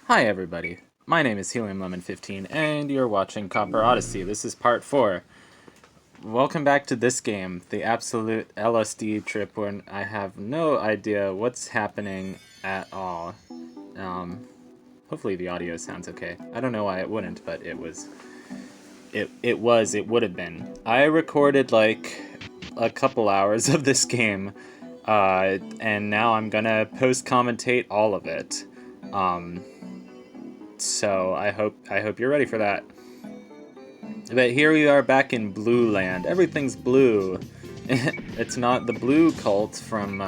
Hi everybody, my name is HeliumLemon15 and you're watching Copper Odyssey. This is part 4. Welcome back to this game, the absolute LSD trip when I have no idea what's happening at all. Hopefully the audio sounds okay. I don't know why it wouldn't, but it would have been. I recorded like a couple hours of this game, and now I'm gonna post-commentate all of it. So I hope you're ready for that. But here we are back in Blue Land. Everything's blue. It's not the blue cult from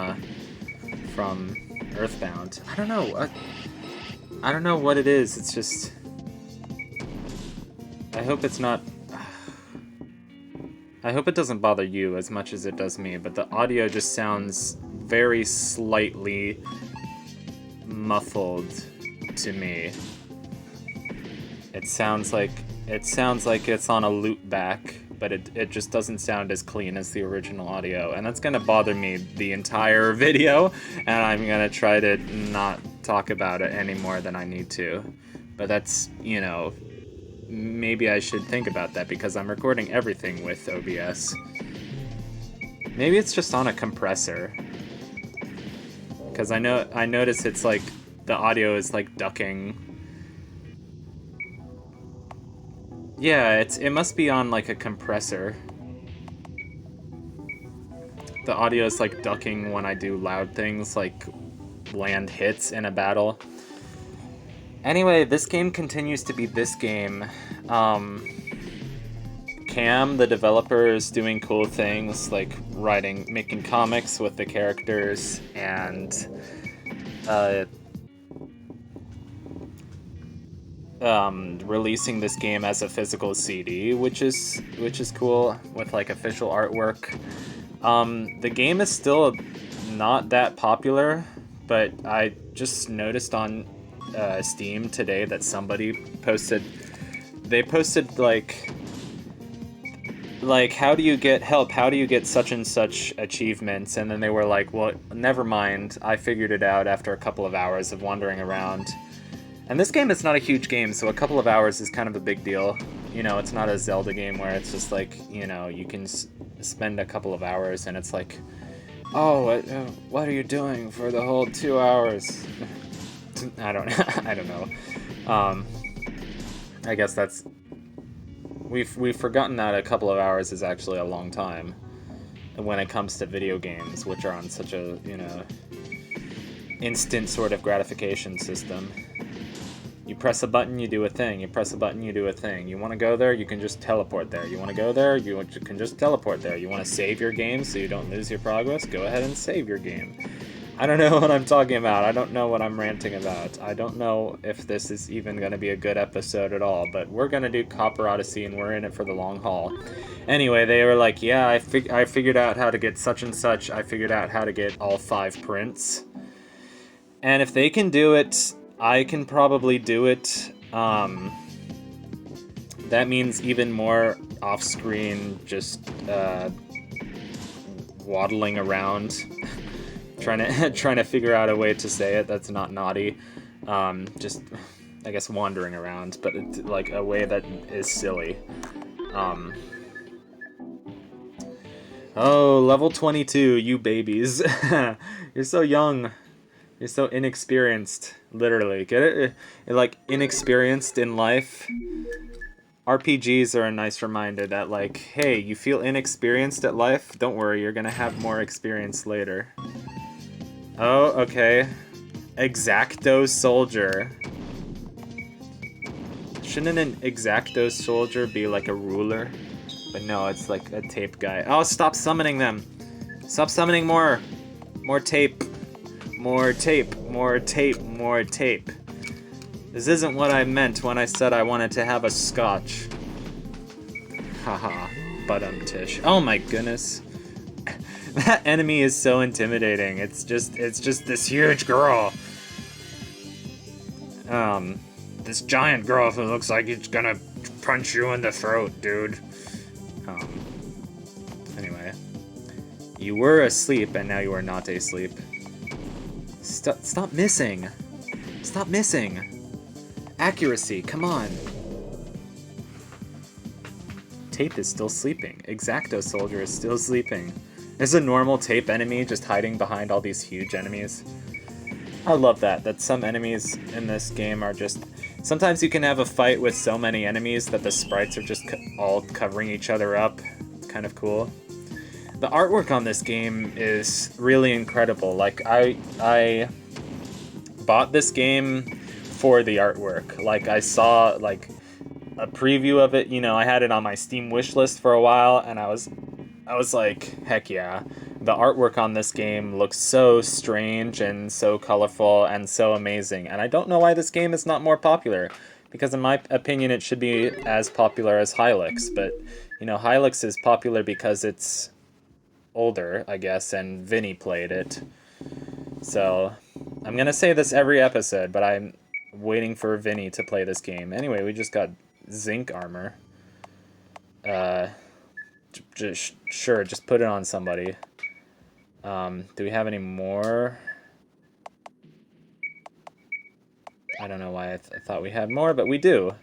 Earthbound. I don't know. I don't know what it is. It's just. I hope it's not. I hope it doesn't bother you as much as it does me. But the audio just sounds very slightly muffled to me. It sounds like it's on a loop back, but it just doesn't sound as clean as the original audio, and that's gonna bother me the entire video, and I'm gonna try to not talk about it any more than I need to. But that's, you know, maybe I should think about that because I'm recording everything with OBS. Maybe it's just on a compressor, because I notice it's like the audio is like ducking. Yeah, it must be on like a compressor. The audio is like ducking when I do loud things like land hits in a battle. Anyway, this game continues to be this game. Cam, the developer, is doing cool things like making comics with the characters and releasing this game as a physical CD, which is cool, with like official artwork. The game is still not that popular, but I just noticed on Steam today that somebody posted. They posted like how do you get help? How do you get such and such achievements? And then they were like, well, never mind. I figured it out after a couple of hours of wandering around. And this game is not a huge game, so a couple of hours is kind of a big deal. You know, it's not a Zelda game where it's just like, you know, you can spend a couple of hours and it's like, oh, what are you doing for the whole 2 hours? I don't know. I guess that's... We've forgotten that a couple of hours is actually a long time when it comes to video games, which are on such a, you know, instant sort of gratification system. You press a button, you do a thing. You press a button, you do a thing. You want to go there, you can just teleport there. You want to go there, you can just teleport there. You want to save your game so you don't lose your progress? Go ahead and save your game. I don't know what I'm talking about. I don't know what I'm ranting about. I don't know if this is even going to be a good episode at all, but we're going to do Copper Odyssey and we're in it for the long haul. Anyway, they were like, yeah, I figured out how to get such and such. I figured out how to get all 5 prints. And if they can do it, I can probably do it. That means even more off-screen, just waddling around, trying to figure out a way to say it that's not naughty. Just, I guess, wandering around, but it's like a way that is silly. Oh, level 22, you babies! You're so young. You're so inexperienced, literally. Get it? You're like inexperienced in life. RPGs are a nice reminder that, like, hey, you feel inexperienced at life? Don't worry, you're gonna have more experience later. Oh, okay. Exacto soldier. Shouldn't an exacto soldier be like a ruler? But no, it's like a tape guy. Oh, stop summoning them! Stop summoning more! More tape. More tape, more tape, more tape. This isn't what I meant when I said I wanted to have a scotch. Haha, tish. Oh my goodness. That enemy is so intimidating. It's just this huge girl. This giant girl who looks like he's gonna punch you in the throat, dude. Anyway. You were asleep and now you are not asleep. Stop missing. Stop missing. Accuracy, come on. Tape is still sleeping. Exacto Soldier is still sleeping. There's a normal Tape enemy just hiding behind all these huge enemies. I love that some enemies in this game are just... Sometimes you can have a fight with so many enemies that the sprites are just all covering each other up. It's kind of cool. The artwork on this game is really incredible. Like, I bought this game for the artwork. Like, I saw, like, a preview of it. You know, I had it on my Steam wishlist for a while, and I was like, heck yeah. The artwork on this game looks so strange and so colorful and so amazing. And I don't know why this game is not more popular, because in my opinion it should be as popular as Hylix. But, you know, Hylix is popular because it's older, I guess, and Vinny played it. So, I'm gonna say this every episode, but I'm waiting for Vinny to play this game. Anyway, we just got zinc armor. Sure, just put it on somebody. Do we have any more? I don't know why I thought we had more, but we do.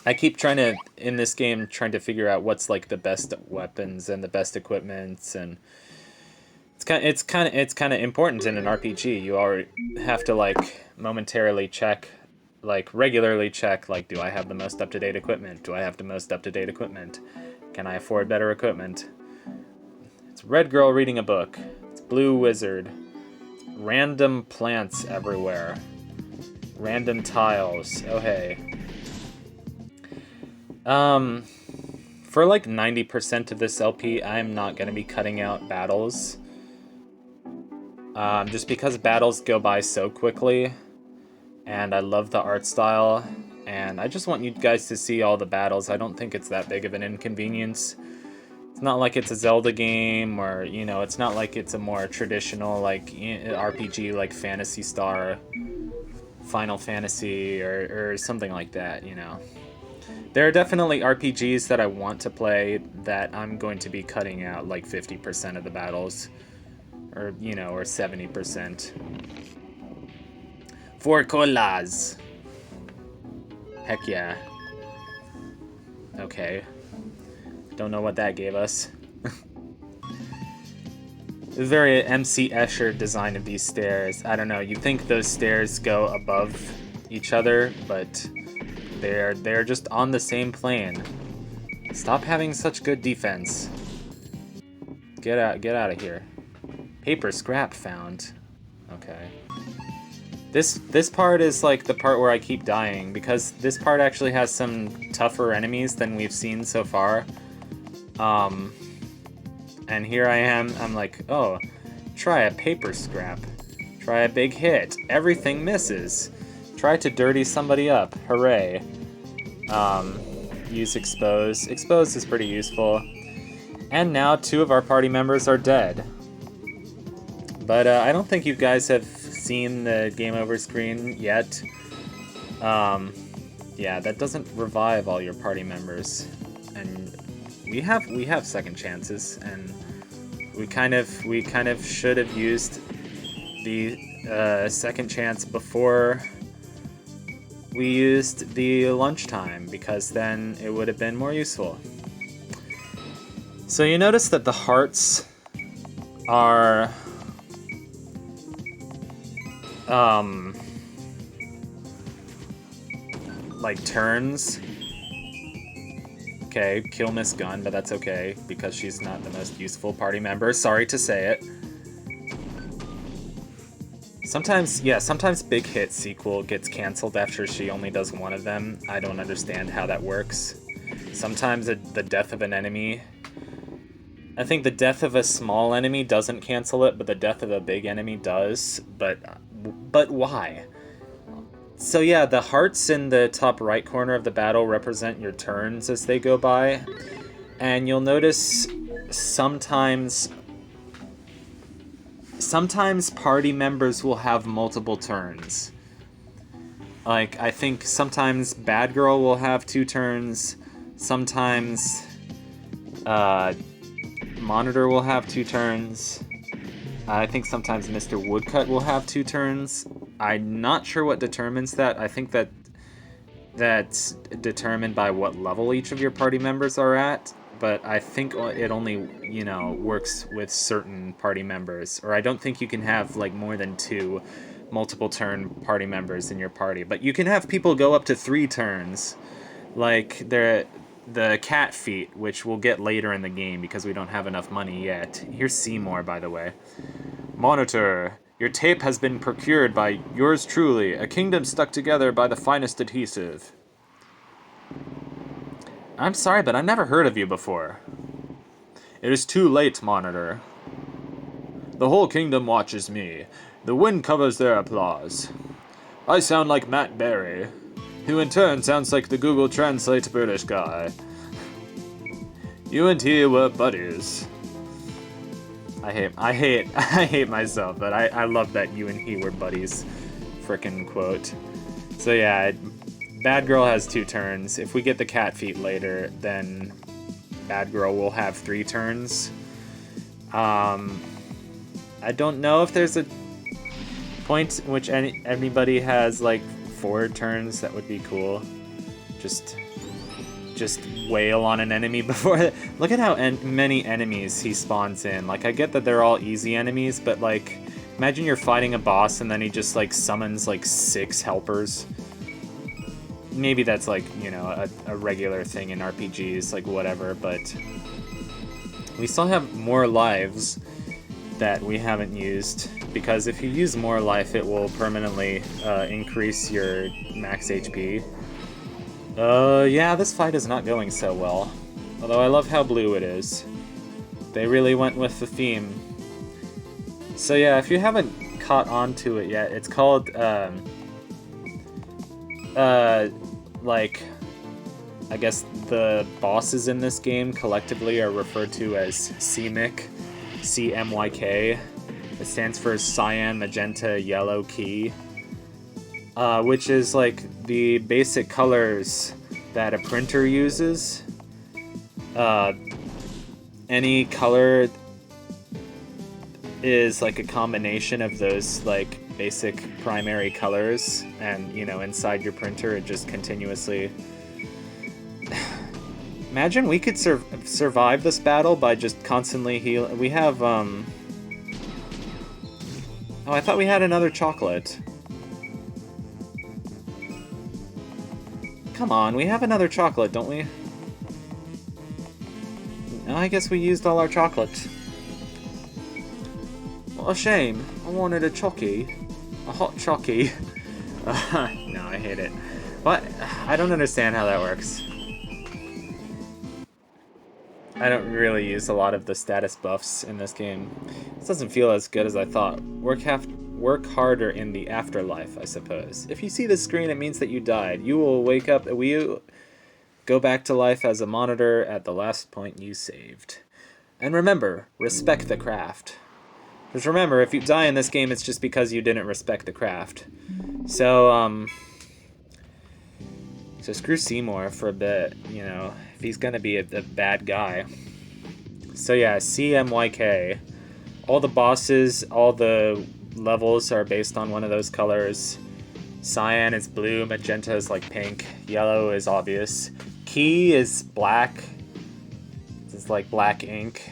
I keep trying to, in this game, trying to figure out what's like the best weapons and the best equipments, and it's kind of important in an RPG. You already have to like momentarily check, like regularly check, like, do I have the most up-to-date equipment? Do I have the most up-to-date equipment? Can I afford better equipment? It's Red Girl reading a book. It's Blue Wizard. Random plants everywhere. Random tiles. Oh hey. For like 90% of this LP, I'm not going to be cutting out battles. Just because battles go by so quickly, and I love the art style, and I just want you guys to see all the battles. I don't think it's that big of an inconvenience. It's not like it's a Zelda game, or, you know, it's not like it's a more traditional, like, RPG, like Phantasy Star, Final Fantasy, or something like that, you know. There are definitely RPGs that I want to play that I'm going to be cutting out, like 50% of the battles, or, you know, or 70%. Four colas! Heck yeah. Okay. Don't know what that gave us. The very MC Escher design of these stairs. I don't know, you'd think those stairs go above each other, but they're just on the same plane. Stop having such good defense. Get out of here. Paper scrap found. Okay. This part is like the part where I keep dying, because this part actually has some tougher enemies than we've seen so far. And here I am, I'm like, oh, try a paper scrap. Try a big hit. Everything misses. Try to dirty somebody up. Hooray. Use expose. Expose is pretty useful. And now 2 of our party members are dead. But I don't think you guys have seen the game over screen yet. Yeah, that doesn't revive all your party members. And we have second chances, and we kind of should have used the second chance before we used the lunchtime, because then it would have been more useful. So you notice that the hearts are like turns. Okay, kill Miss Gun, but that's okay, because she's not the most useful party member. Sorry to say it. Sometimes Big Hit sequel gets canceled after she only does one of them. I don't understand how that works. Sometimes the death of an enemy... I think the death of a small enemy doesn't cancel it, but the death of a big enemy does. But why? So yeah, the hearts in the top right corner of the battle represent your turns as they go by. And you'll notice sometimes party members will have multiple turns. Like, I think sometimes Bad Girl will have 2 turns, sometimes Monitor will have 2 turns. I think sometimes Mr. Woodcut will have 2 turns. I'm not sure what determines that. I think that's determined by what level each of your party members are at, but I think it only, you know, works with certain party members, or I don't think you can have like more than 2 multiple turn party members in your party, but you can have people go up to 3 turns, like the cat feat, which we'll get later in the game because we don't have enough money yet. Here's Seymour, by the way. Monitor, your tape has been procured by yours truly, a kingdom stuck together by the finest adhesive. I'm sorry, but I've never heard of you before. It is too late, Monitor. The whole kingdom watches me. The wind covers their applause. I sound like Matt Berry, who in turn sounds like the Google Translate British guy. You and he were buddies. I hate myself, but I love that you and he were buddies frickin' quote. So yeah, Bad Girl has 2 turns. If we get the cat feat later, then Bad Girl will have 3 turns. I don't know if there's a point in which anybody has like 4 turns. That would be cool. Just wail on an enemy before. Look at how many enemies he spawns in. Like, I get that they're all easy enemies, but like, imagine you're fighting a boss and then he just like summons like 6 helpers. Maybe that's like, you know, a regular thing in RPGs, like whatever, but we still have more lives that we haven't used, because if you use more life, it will permanently increase your max HP. Yeah, this fight is not going so well. Although I love how blue it is. They really went with the theme. So yeah, if you haven't caught on to it yet, it's called, like, I guess the bosses in this game collectively are referred to as CMYK, C-M-Y-K. It stands for Cyan, Magenta, Yellow, Key. Which is like the basic colors that a printer uses. Any color is like a combination of those like basic primary colors, and you know, inside your printer it just continuously... Imagine we could survive this battle by just constantly healing. We have oh, I thought we had another chocolate. Come on, we have another chocolate, don't we? No, I guess we used all our chocolate. What a shame. I wanted a chocky. A hot chocky. No, I hate it. What? I don't understand how that works. I don't really use a lot of the status buffs in this game. This doesn't feel as good as I thought. Work harder in the afterlife, I suppose. If you see this screen, it means that you died. You will wake up. You go back to life as a monitor at the last point you saved. And remember, respect the craft. Just remember, if you die in this game, it's just because you didn't respect the craft. So, so screw Seymour for a bit, you know, if he's gonna be a bad guy. So yeah, CMYK. All the bosses, all the levels are based on one of those colors. Cyan is blue, magenta is like pink, yellow is obvious. Key is black. It's like black ink.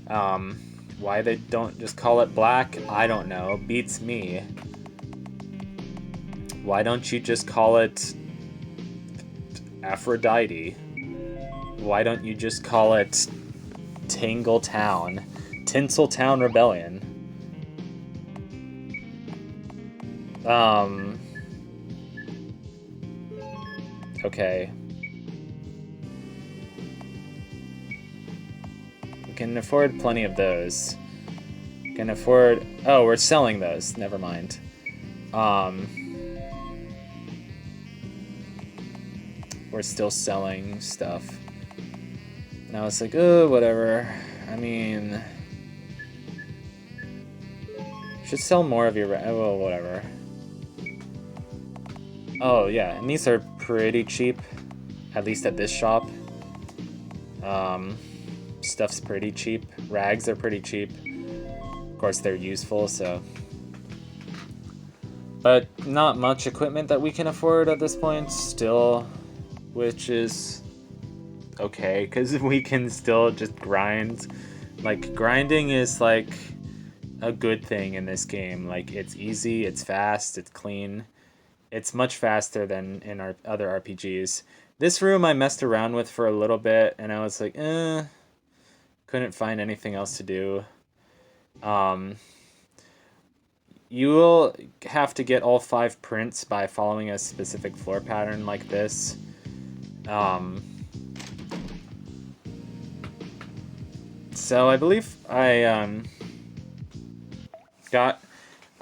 Why they don't just call it black, I don't know. Beats me. Why don't you just call it Aphrodite? Why don't you just call it Tingle Town? Tinsel Town Rebellion. Okay. We can afford plenty of those. Can afford... Oh, we're selling those. Never mind. We're still selling stuff. And I was like, oh, whatever. I mean... Should sell more of your... Well, whatever. Oh, yeah. And these are pretty cheap. At least at this shop. Stuff's pretty cheap. Rags are pretty cheap. Of course, they're useful, so... But not much equipment that we can afford at this point still, which is okay, because we can still just grind. Like, grinding is, like, a good thing in this game. Like, it's easy, it's fast, it's clean. It's much faster than in our other RPGs. This room I messed around with for a little bit, and I was like, couldn't find anything else to do. You will have to get all 5 prints by following a specific floor pattern like this. So I believe I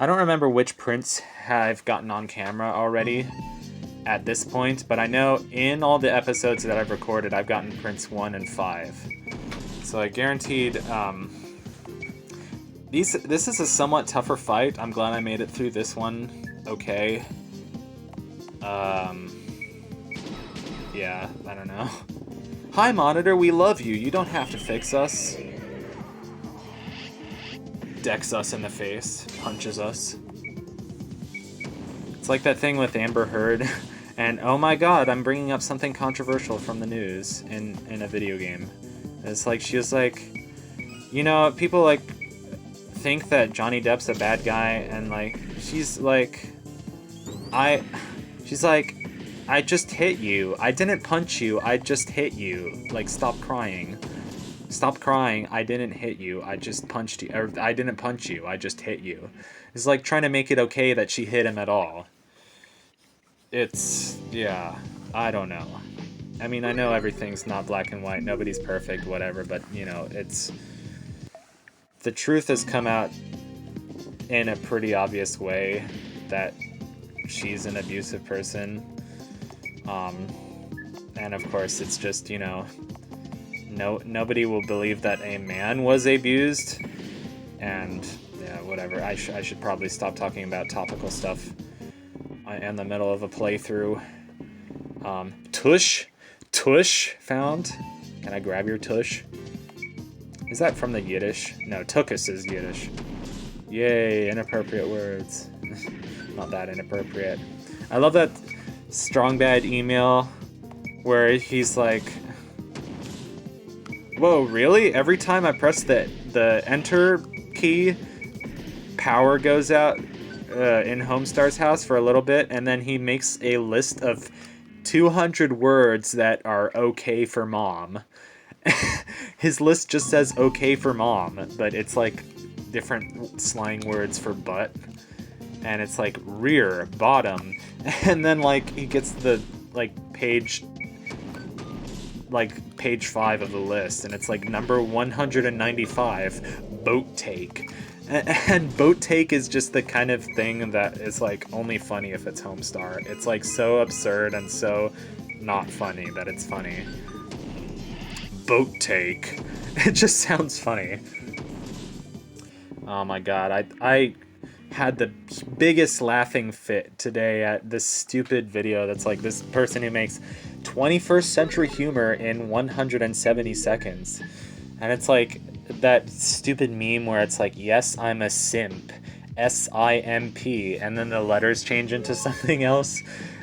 don't remember which prints I've gotten on camera already at this point, but I know in all the episodes that I've recorded, I've gotten prints 1 and 5. So I guaranteed, this is a somewhat tougher fight. I'm glad I made it through this one okay. Yeah, I don't know. Hi, Monitor, we love you. You don't have to fix us. Decks us in the face, punches us. It's like that thing with Amber Heard, and oh my god, I'm bringing up something controversial from the news in a video game. It's like, she was like, you know, people like think that Johnny Depp's a bad guy, and like, she's like, I just hit you. I didn't punch you, I just hit you. Like, stop crying. Stop crying, I didn't hit you, I just punched you. Or, I didn't punch you, I just hit you. It's like trying to make it okay that she hit him at all. It's, yeah, I don't know. I mean, I know everything's not black and white, nobody's perfect, whatever, but, you know, it's... The truth has come out in a pretty obvious way that she's an abusive person. And of course, it's just, you know, nobody will believe that a man was abused. And, yeah, whatever. I should probably stop talking about topical stuff in the middle of a playthrough. Tush? Tush found? Can I grab your tush? Is that from the Yiddish? No, tuchus is Yiddish. Yay, inappropriate words. Not that inappropriate. I love that Strong Bad email where he's like, whoa, really? Every time I press the enter key, power goes out in Homestar's house for a little bit, and then he makes a list of 200 words that are okay for mom. His list just says okay for mom, but it's like different slang words for butt. And it's like rear, bottom, and then like he gets the like page 5 of the list, and it's like number 195, boat take. And boat take is just the kind of thing that is like only funny if it's Homestar. It's like so absurd and so not funny that it's funny. Boat take. It just sounds funny. Oh my god, I had the biggest laughing fit today at this stupid video that's like this person who makes 21st century humor in 170 seconds. And it's like that stupid meme where it's like, yes, I'm a simp, S-I-M-P, and then the letters change into something else.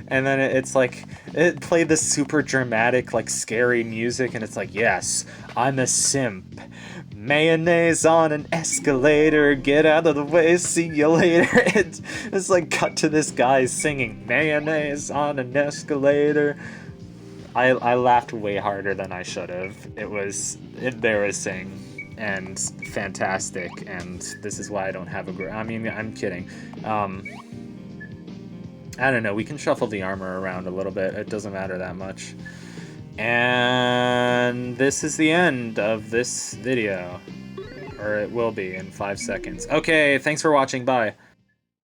And then it's like, it played this super dramatic, like scary music, and it's like, yes, I'm a simp. Mayonnaise on an escalator, get out of the way, see you later. It's like cut to this guy singing mayonnaise on an escalator. I laughed way harder than I should have. It was embarrassing and fantastic, and this is why I don't have a I mean, I'm kidding. I don't know, we can shuffle the armor around a little bit, it doesn't matter that much. And this is the end of this video. Or it will be in 5 seconds. Okay, thanks for watching, bye.